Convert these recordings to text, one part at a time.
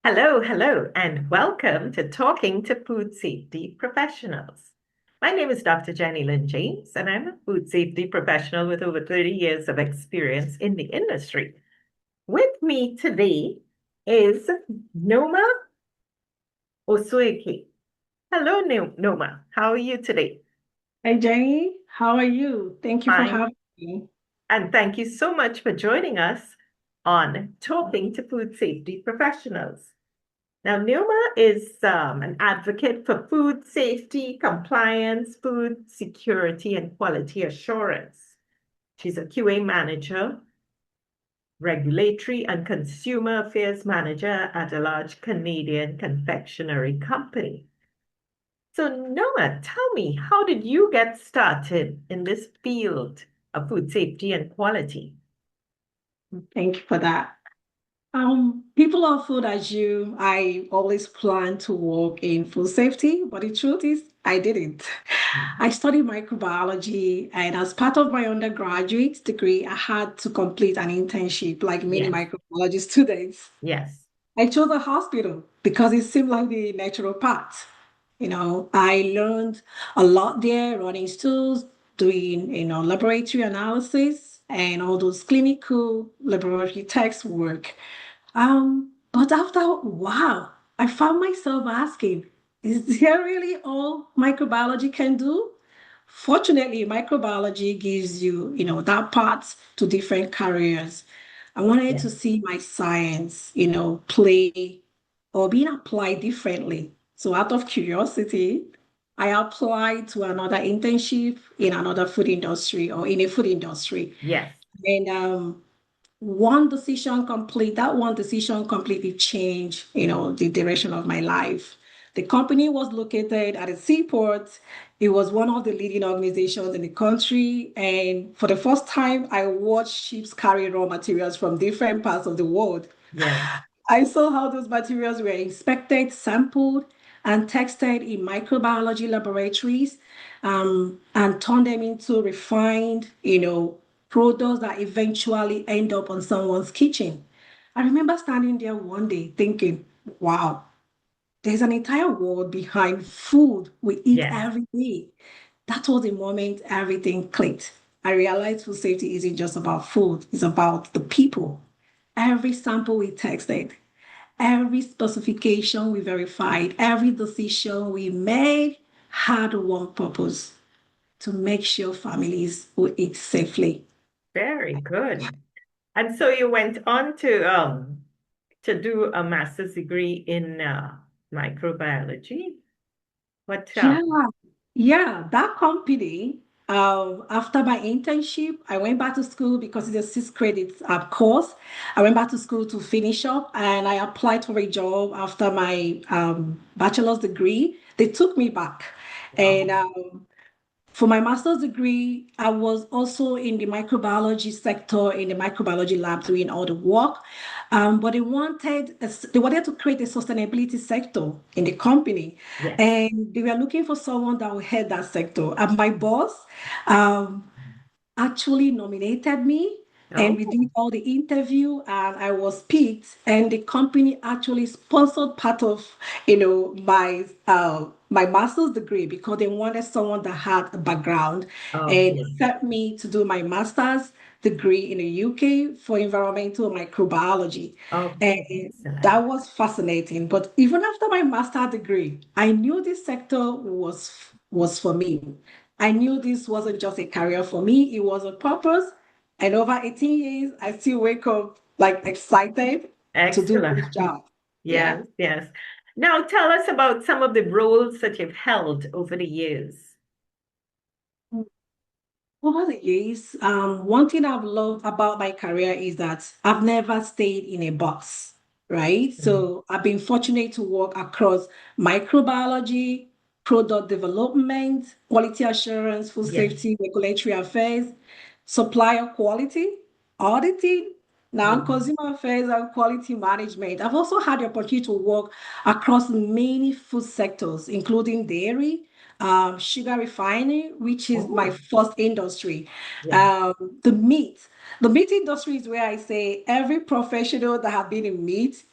Hello, and welcome to Talking to Food Safety Professionals. My name is Dr. Jennylynd James, and I'm a food safety professional with over 30 years of experience in the industry. With me today is Nneoma Osueke. Hello, Nneoma. How are you today? Hi, Jenny. How are you? Thank you for Fine. having me. And thank you so much for joining us on Talking to Food Safety Professionals. Now, Nneoma is an advocate for food safety, compliance, food security, and quality assurance. She's a QA manager, regulatory and consumer affairs manager at a large Canadian confectionery company. So, Nneoma, tell me, how did you get started in this field of food safety and quality? Thank you for that. People of food as you, I always planned to work in food safety, but the truth is I didn't. I studied microbiology, and as part of my undergraduate degree, I had to complete an internship like many Yes, microbiology students. yes, I chose a hospital because it seemed like the natural path. I learned a lot there, running stools, doing, laboratory analysis and all those clinical laboratory text work. But after a while, I found myself asking, is there really all microbiology can do? Fortunately, microbiology gives you, that path to different careers. I wanted yes, to see my science, play or being applied differently. So out of curiosity, I applied to another internship in another food industry or in a food industry. yes, And that one decision completely changed, the direction of my life. The company was located at a seaport. It was one of the leading organizations in the country. And for the first time, I watched ships carry raw materials from different parts of the world. yes, I saw how those materials were inspected, sampled, and tested in microbiology laboratories, and turned them into refined, products that eventually end up on someone's kitchen. I remember standing there one day thinking, wow, there's an entire world behind food we eat yes. every day. That was the moment everything clicked. I realized food safety isn't just about food, it's about the people. Every sample we tested, every specification we verified, every decision we made had one purpose: to make sure families will eat safely. Very good. And so you went on to do a master's degree in microbiology. What Yeah, yeah, that company, after my internship, I went back to school because it's a 6 credit course. I went back to school to finish up and I applied for a job after my bachelor's degree. They took me back. wow. And for my master's degree, I was also in the microbiology sector, in the microbiology lab, doing all the work. But they wanted to create a sustainability sector in the company, Yes. and they were looking for someone that would head that sector. And my boss, um, actually nominated me, and we Oh, did all the interview and I was picked, and the company actually sponsored part of my master's degree because they wanted someone that had a background, and okay. sent me to do my master's degree in the UK for environmental microbiology. Okay. And Excellent. that was fascinating. But even after my master's degree, I knew this sector was for me. I knew this wasn't just a career for me, it was a purpose. And over 18 years, I still wake up like excited to do Excellent. this job. Yeah. Yes, yes. Now tell us about some of the roles that you've held over the years. Over the years, one thing I've loved about my career is that I've never stayed in a box, right? Mm. So I've been fortunate to work across microbiology, product development, quality assurance, food Yes. safety, regulatory affairs, supplier quality, auditing, Mm. non-consumer affairs, and quality management. I've also had the opportunity to work across many food sectors, including dairy, sugar refining, which is my Oh, first industry. yes. Um, the meat. The meat industry is where I say every professional that have been in meat,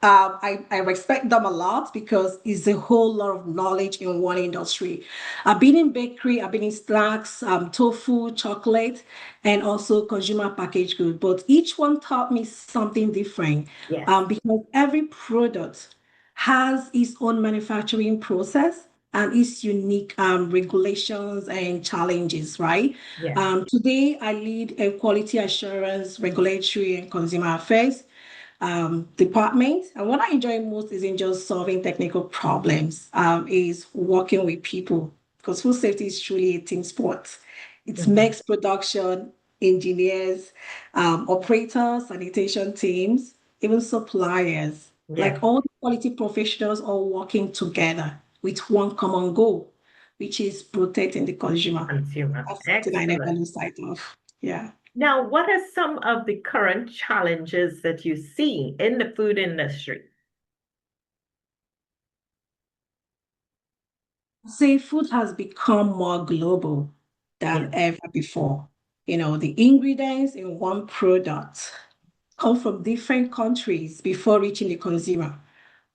I respect them a lot because it's a whole lot of knowledge in one industry. I've been in bakery, I've been in snacks, tofu, chocolate, and also consumer packaged goods. But each one taught me something different Yes, because every product has its own manufacturing process and its unique regulations and challenges, right? yes, Today, I lead a quality assurance, regulatory, and consumer affairs department. And what I enjoy most isn't just solving technical problems, is working with people because food safety is truly a team sport. It mhm, makes production, engineers, operators, sanitation teams, even suppliers, like yes, all the quality professionals all working together with one common goal, which is protecting the consumer. consumer. That's something I never Excellent. lose sight of. Yeah. Now, what are some of the current challenges that you see in the food industry? Say food has become more global than Yes, ever before. The ingredients in one product come from different countries before reaching the consumer,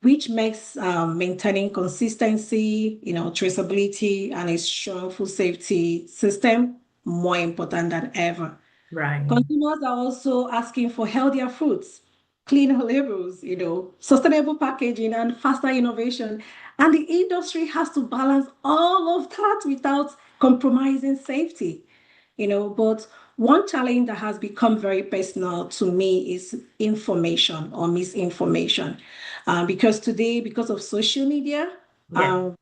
which makes maintaining consistency, traceability, and a strong food safety system more important than ever. right, Consumers are also asking for healthier foods, cleaner labels, sustainable packaging, and faster innovation. And the industry has to balance all of that without compromising safety. But one challenge that has become very personal to me is information or misinformation. Because today, because of social media, yes, um,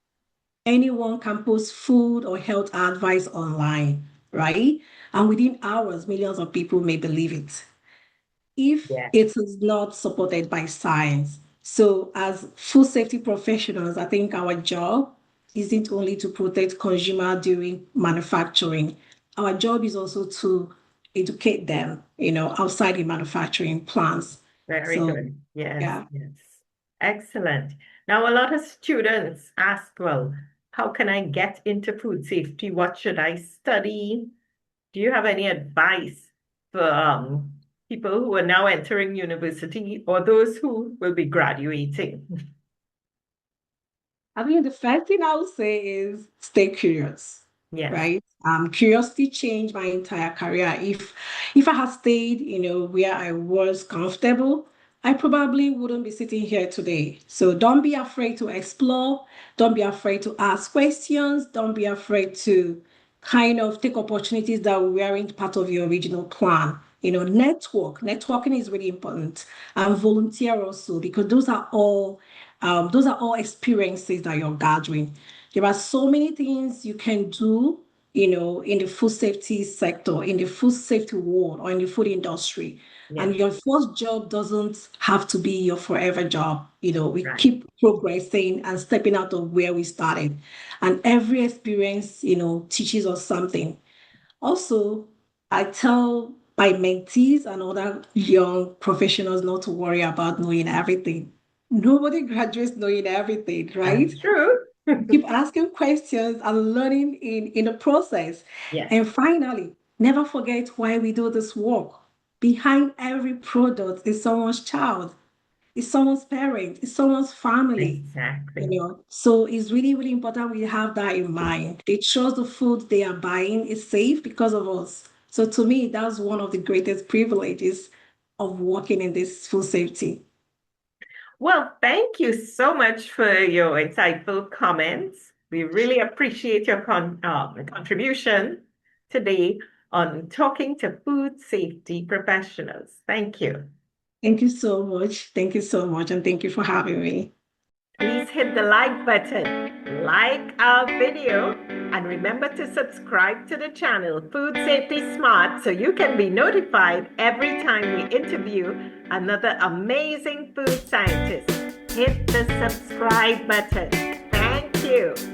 anyone can post food or health advice online, right? And within hours, millions of people may believe it if yes, it is not supported by science. So, as food safety professionals, I think our job isn't only to protect consumer during manufacturing. Our job is also to educate them, outside the manufacturing plants. very So, good. Yes, yeah. yes. Excellent. Now, a lot of students ask, well, how can I get into food safety? What should I study? Do you have any advice for people who are now entering university or those who will be graduating? I mean, the first thing I would say is stay curious, Yes, right? Curiosity changed my entire career. If I had stayed, where I was comfortable, I probably wouldn't be sitting here today. So don't be afraid to explore. Don't be afraid to ask questions. Don't be afraid to kind of take opportunities that weren't part of your original plan. Networking is really important, and volunteer also because those are all experiences that you're gathering. There are so many things you can do, in the food safety sector, in the food safety world, or in the food industry. And yes, your first job doesn't have to be your forever job. We right. keep progressing and stepping out of where we started. And every experience, teaches us something. Also, I tell my mentees and other young professionals not to worry about knowing everything. Nobody graduates knowing everything, right? That's true. Keep asking questions and learning in the process. Yes, And finally, never forget why we do this work. Behind every product is someone's child, is someone's parent, is someone's family. exactly. So it's really, really important we have that in mind. They trust the food they are buying is safe because of us. So to me, that's one of the greatest privileges of working in this food safety. Well, thank you so much for your insightful comments. We really appreciate your contribution today on talking to food safety professionals. Thank you. Thank you so much. Thank you so much. And thank you for having me. Please hit the like button, like our video, and remember to subscribe to the channel Food Safety Smart so you can be notified every time we interview another amazing food scientist. Hit the subscribe button. Thank you.